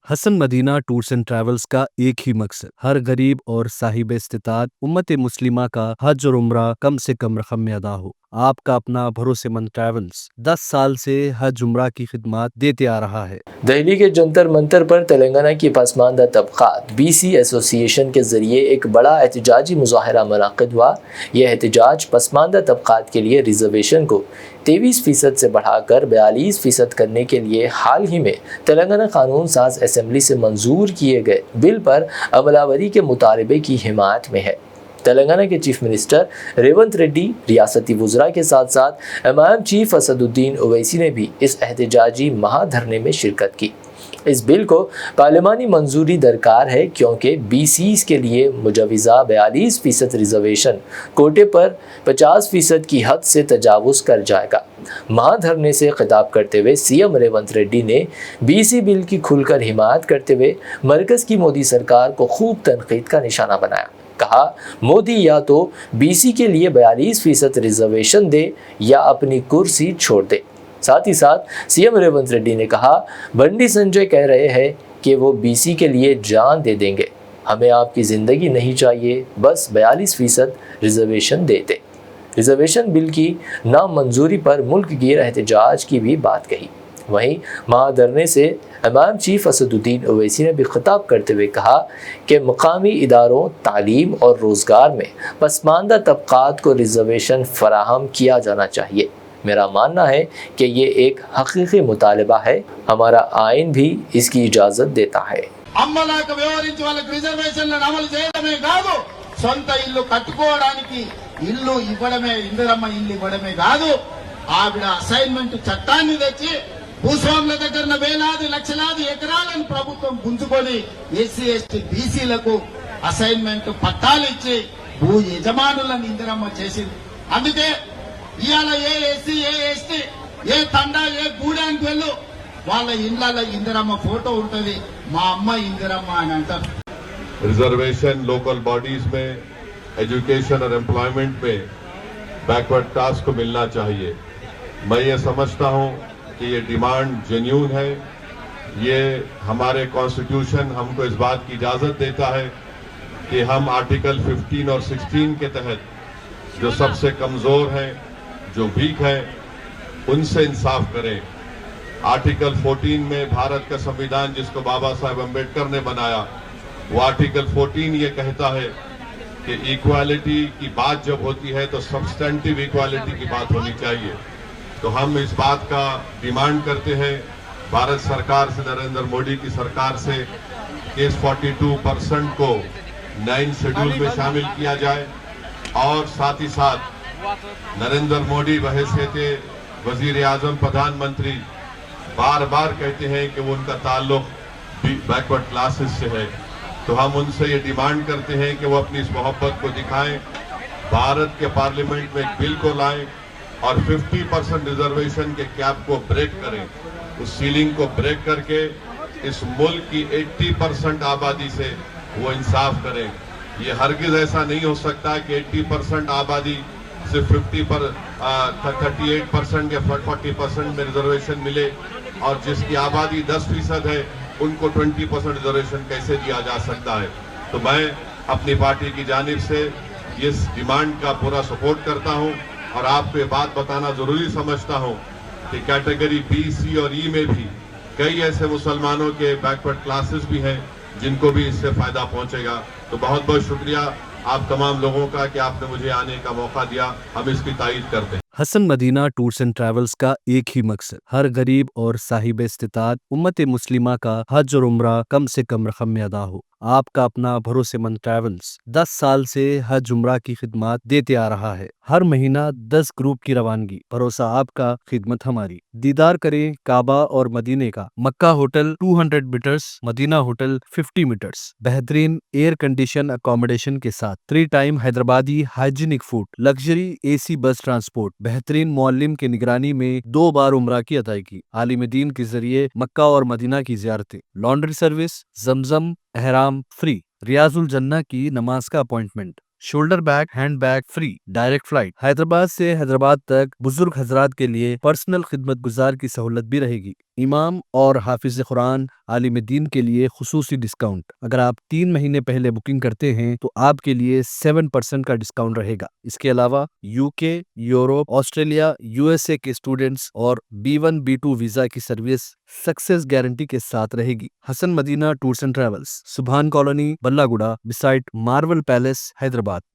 Hasan Madina tours and travels का एक ही मकसद हर गरीब और साहिब इस्तिताअत उम्मत मुस्लिमा का हज और उम्रा कम से कम रकम में अदा हो। आपका अपना भरोसेमंद ट्रैवल्स 10 साल से हज उम्रा की खिदमत देते आ रहा है। दहली के जंतर मंतर पर तेलंगाना की पसमानदा तबकात BC एसोसिएशन के जरिए एक बड़ा एहतजाजी मुजाहरा मुनक़िद हुआ। यह एहतजाज पसमानदा तबकात के लिए रिजर्वेशन को 23% से बढ़ाकर 42% करने के लिए हाल ही में तेलंगाना कानून साज असम्बली से मंजूर किए गए बिल पर अमलावरी के मुतालबे की हिमायत में है। तेलंगाना के चीफ मिनिस्टर रेवंत रेड्डी, रियासती वुज़रा के साथ साथ इमाम चीफ असदुद्दीन ओवैसी ने भी इस एहतजाजी महाधरने में शिरकत की। इस बिल को पार्लिमानी मंजूरी दरकार है क्योंकि BCs के लिए मुजवज़ा 42% रिजर्वेशन कोटे पर 50% की हद से तजावुज़ कर जाएगा। महाधरने से खिताब करते हुए CM रेवंत रेड्डी ने BC बिल की खुलकर हिमायत करते हुए मरकज़ की मोदी सरकार को खूब तनकीद का निशाना बनाया। कहा, मोदी या तो BC के लिए 42% रिजर्वेशन दे या अपनी कुर्सी छोड़ दे। साथ ही साथ CM रेवंत रेड्डी ने कहा, बंडी संजय कह रहे हैं कि वो BC के लिए जान दे देंगे, हमें आपकी ज़िंदगी नहीं चाहिए, बस 42% रिजर्वेशन दे दे। रिजर्वेशन बिल की नामंजूरी पर मुल्क गिर एहतजाज की भी बात कही। वहीं महाधरने से इमाम चीफ असदुद्दीन ओवैसी ने भी खिताब करते हुए कहा कि मुकामी इदारों, तालीम और रोज़गार में पसमानदा तबकात को रिजर्वेशन फराहम किया जाना चाहिए। मेरा मानना है कि ये एक हकीकी मुतालबा है, हमारा आइन भी इसकी इजाज़त देता है। అమ్మలాగా వ్యవహరించి వాళ్ళకి రిజర్వేషన్లను అమలు చేయడమే కాదు, సొంత ఇల్లు కట్టుకోవడానికి ఇల్లు ఇవ్వడమే, ఇందిరమ్మ ఇల్లు ఇవ్వడమే కాదు, ఆవిడ అసైన్మెంట్ చట్టాన్ని తెచ్చి భూస్వాముల దగ్గర వేలాది లక్షలాది ఎకరాలను ప్రభుత్వం గుంజుకొని SC ST BCలకు అసైన్మెంట్ పట్టాలు ఇచ్చి భూ యజమానులను ఇందిరమ్మ చేసింది. అందుకే ఇవాళ ఏ SC ఏ ST ఏ తండా ఏ గూడానికి వెళ్ళు వాళ్ళ ఇండ్ల ఇందిరమ్మ ఫోటో ఉంటుంది, మా అమ్మ ఇందిరమ్మ అని అంటారు। रिजर्वेशन लोकल बॉडीज में, एजुकेशन और एम्प्लॉयमेंट में बैकवर्ड कास्ट को मिलना चाहिए। मैं ये समझता हूँ कि ये डिमांड जेन्यून है। ये हमारे कॉन्स्टिट्यूशन हमको इस बात की इजाज़त देता है कि हम आर्टिकल 15 और 16 के तहत जो सबसे कमज़ोर हैं, जो वीक हैं, उनसे इंसाफ करें। आर्टिकल 14 में भारत का संविधान जिसको बाबा साहेब अम्बेडकर ने बनाया, वो आर्टिकल 14 ये कहता है कि इक्वालिटी की बात जब होती है तो सब्सटेंटिव इक्वालिटी की बात होनी चाहिए। तो हम इस बात का डिमांड करते हैं भारत सरकार से, नरेंद्र मोदी की सरकार से, कि इस 42% को 9 शेड्यूल में शामिल किया जाए। और साथ ही साथ नरेंद्र मोदी बहैसियत वजीर आजम, प्रधानमंत्री बार बार कहते हैं कि वो उनका ताल्लुक बैकवर्ड क्लासेस से है। तो हम उनसे ये डिमांड करते हैं कि वो अपनी इस मोहब्बत को दिखाएं, भारत के पार्लियामेंट में एक बिल को लाएं और 50% रिजर्वेशन के कैप को ब्रेक करें, उस सीलिंग को ब्रेक करके इस मुल्क की 80% आबादी से वो इंसाफ करें। ये हरगिज ऐसा नहीं हो सकता कि 80% आबादी सिर्फ 38% या 40% में रिजर्वेशन मिले और जिसकी आबादी 10% है उनको 20% रिजर्वेशन कैसे दिया जा सकता है। तो मैं अपनी पार्टी की जानिब से इस डिमांड का पूरा सपोर्ट करता हूं और आपको ये बात बताना जरूरी समझता हूं कि कैटेगरी B, C और E में भी कई ऐसे मुसलमानों के बैकवर्ड क्लासेस भी हैं जिनको भी इससे फायदा पहुंचेगा। तो बहुत बहुत शुक्रिया आप तमाम लोगों का कि आपने मुझे आने का मौका दिया, हम इसकी तारीफ करते हैं। Hasan Madina tours and travels का एक ही मकसद हर गरीब और साहिब इस्तिताअत उम्मत मुस्लिमा का हज और उम्रा कम से कम रकम में अदा हो। आपका अपना भरोसेमंद ट्रैवल्स 10 साल से हज उम्रा की खिदमत देते आ रहा है। हर महीना 10 ग्रुप की रवानगी, भरोसा आपका, खिदमत हमारी। दीदार करें काबा और मदीने का। Makkah hotel 200 meters, Madina hotel 50 meters, बेहतरीन एयर कंडीशन अकोमोडेशन के साथ 3 time Hyderabadi hygienic food, luxury AC bus transport, बेहतरीन मुअल्लिम की निगरानी में 2 बार उम्रा की अदायगी, आलिम दीन के जरिए मक्का और मदीना की ज़ियारतें, लॉन्ड्री सर्विस, जमजम एहराम फ्री, रियाजुल जन्ना की नमाज का appointment, shoulder bag hand bag free, direct flight, Hyderabad से हैदराबाद तक बुजुर्ग हजरात के लिए पर्सनल खिदमत गुजार की सहूलत भी रहेगी। امام اور حافظ قرآن عالم دین کے لیے خصوصی ڈسکاؤنٹ۔ اگر آپ 3 مہینے پہلے بکنگ کرتے ہیں تو آپ کے لیے 7% کا ڈسکاؤنٹ رہے گا۔ اس کے علاوہ UK، یوروپ، آسٹریلیا، USA کے اسٹوڈنٹس اور B1 B2 ویزا کی سروس سکسیس گارنٹی کے ساتھ رہے گی۔ حسن مدینہ ٹورز اینڈ ٹریولز، سبحان کالونی، بلہ گڈا، بسائٹ مارول پیلیس، حیدرآباد۔